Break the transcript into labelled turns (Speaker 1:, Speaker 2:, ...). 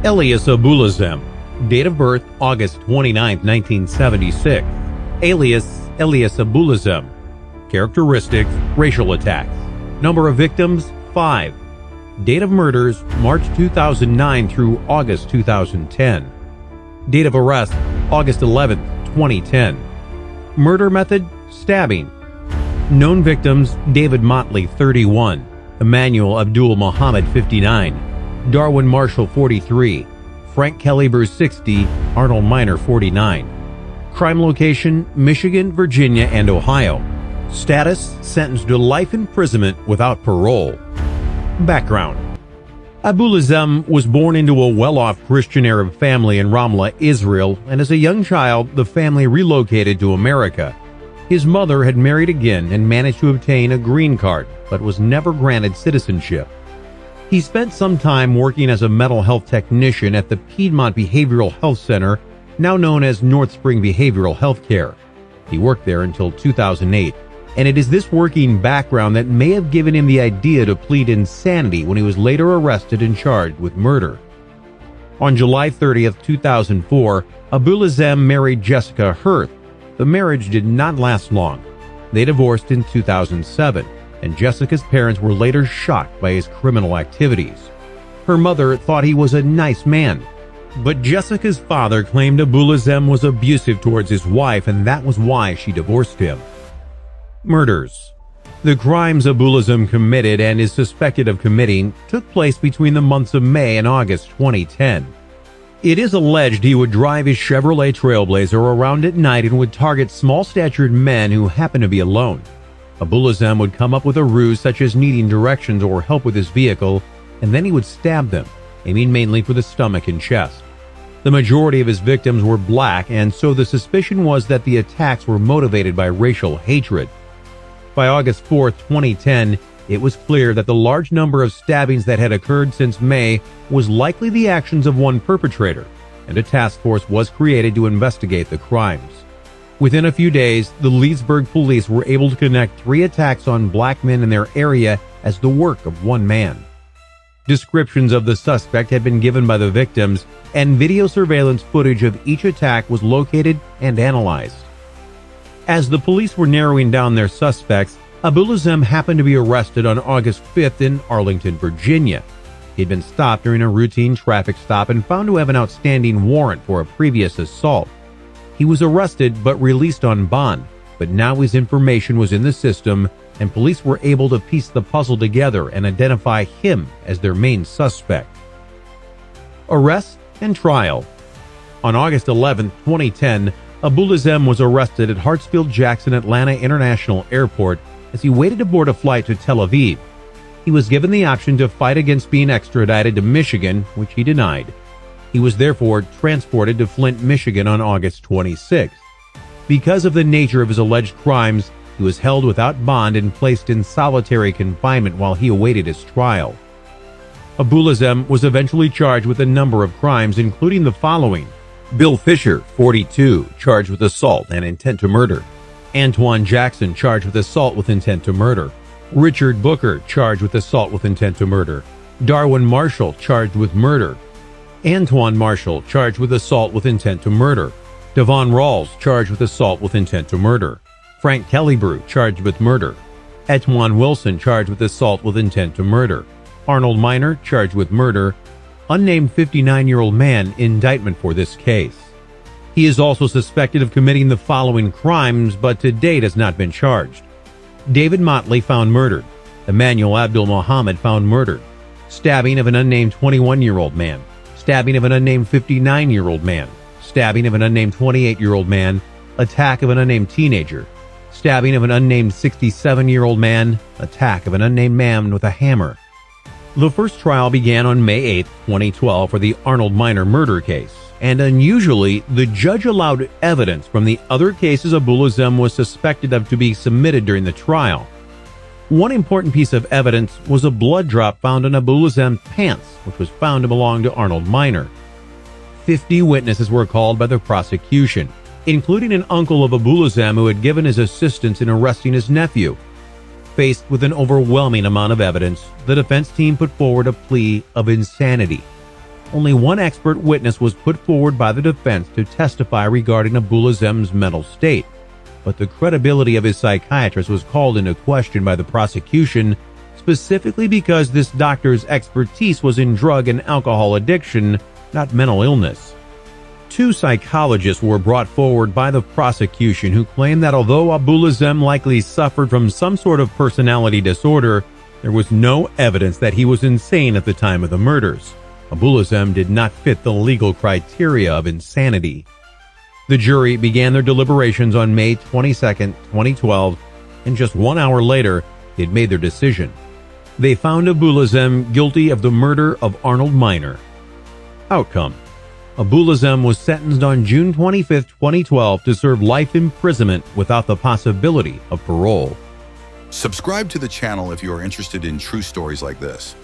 Speaker 1: Elias Abuelazam, date of birth August 29, 1976. Elias Abuelazam. Characteristics: racial attacks. Number of victims: 5. Date of murders: March 2009 through August 2010. Date of arrest: August 11, 2010. Murder method: stabbing. Known victims: David Motley, 31, Emmanuel Abdul Muhammad, 59, Darwin Marshall, 43, Frank Caliber, 60, Arnold Miner, 49. Crime location: Michigan, Virginia, and Ohio. Status: sentenced to life imprisonment without parole. Background: Abuelazam was born into a well-off Christian Arab family in Ramla, Israel, and as a young child, the family relocated to America. His mother had married again and managed to obtain a green card, but was never granted citizenship. He spent some time working as a mental health technician at the Piedmont Behavioral Health Center, now known as North Spring Behavioral Health Care. He worked there until 2008, and it is this working background that may have given him the idea to plead insanity when he was later arrested and charged with murder. On July 30, 2004, Abuelazam married Jessica Hirth. The marriage did not last long. They divorced in 2007, and Jessica's parents were later shocked by his criminal activities. Her mother thought he was a nice man, but Jessica's father claimed Abuelazam was abusive towards his wife, and that was why she divorced him. Murders. The crimes Abuelazam committed and is suspected of committing took place between the months of May and August 2010. It is alleged he would drive his Chevrolet Trailblazer around at night and would target small-statured men who happened to be alone. Abuelazam would come up with a ruse such as needing directions or help with his vehicle, and then he would stab them, aiming mainly for the stomach and chest. The majority of his victims were black, and so the suspicion was that the attacks were motivated by racial hatred. By August 4, 2010, it was clear that the large number of stabbings that had occurred since May was likely the actions of one perpetrator, and a task force was created to investigate the crimes. Within a few days, the Leesburg police were able to connect 3 attacks on black men in their area as the work of one man. Descriptions of the suspect had been given by the victims, and video surveillance footage of each attack was located and analyzed. As the police were narrowing down their suspects, Abuelazam happened to be arrested on August 5th in Arlington, Virginia. He'd been stopped during a routine traffic stop and found to have an outstanding warrant for a previous assault. He was arrested but released on bond, but now his information was in the system, and police were able to piece the puzzle together and identify him as their main suspect. Arrest and trial. On August 11, 2010, Abuelazam was arrested at Hartsfield-Jackson Atlanta International Airport as he waited to board a flight to Tel Aviv. He was given the option to fight against being extradited to Michigan, which he denied. He was therefore transported to Flint, Michigan on August 26. Because of the nature of his alleged crimes, he was held without bond and placed in solitary confinement while he awaited his trial. Abuelazam was eventually charged with a number of crimes, including the following: Bill Fisher, 42, charged with assault and intent to murder. Antoine Jackson, charged with assault with intent to murder. Richard Booker, charged with assault with intent to murder. Darwin Marshall, charged with murder. Antoine Marshall, charged with assault with intent to murder. Devon Rawls, charged with assault with intent to murder. Frank Caliber, charged with murder. Etwan Wilson, charged with assault with intent to murder. Arnold Miner, charged with murder. Unnamed 59-year-old man, indictment for this case. He is also suspected of committing the following crimes, but to date has not been charged. David Motley found murdered. Emmanuel Abdul Muhammad found murdered. Stabbing of an unnamed 21-year-old man. Stabbing of an unnamed 59-year-old man. Stabbing of an unnamed 28-year-old man. Attack of an unnamed teenager. Stabbing of an unnamed 67-year-old man. Attack of an unnamed man with a hammer. The first trial began on May 8, 2012 for the Arnold Miner murder case, and unusually, the judge allowed evidence from the other cases Abuelazam was suspected of to be submitted during the trial. One important piece of evidence was a blood drop found on Abuelazam's pants, which was found to belong to Arnold Miner. 50 witnesses were called by the prosecution, including an uncle of Abuelazam who had given his assistance in arresting his nephew. Faced with an overwhelming amount of evidence, the defense team put forward a plea of insanity. Only one expert witness was put forward by the defense to testify regarding Abuelazam's mental state, but the credibility of his psychiatrist was called into question by the prosecution, specifically because this doctor's expertise was in drug and alcohol addiction, not mental illness. Two psychologists were brought forward by the prosecution who claimed that although Abuelazam likely suffered from some sort of personality disorder, there was no evidence that he was insane at the time of the murders. Abuelazam did not fit the legal criteria of insanity. The jury began their deliberations on May 22, 2012, and just 1 hour later, they had made their decision. They found Abuelazam guilty of the murder of Arnold Minor. Outcome: Abuelazam was sentenced on June 25, 2012 to serve life imprisonment without the possibility of parole.
Speaker 2: Subscribe to the channel if you are interested in true stories like this.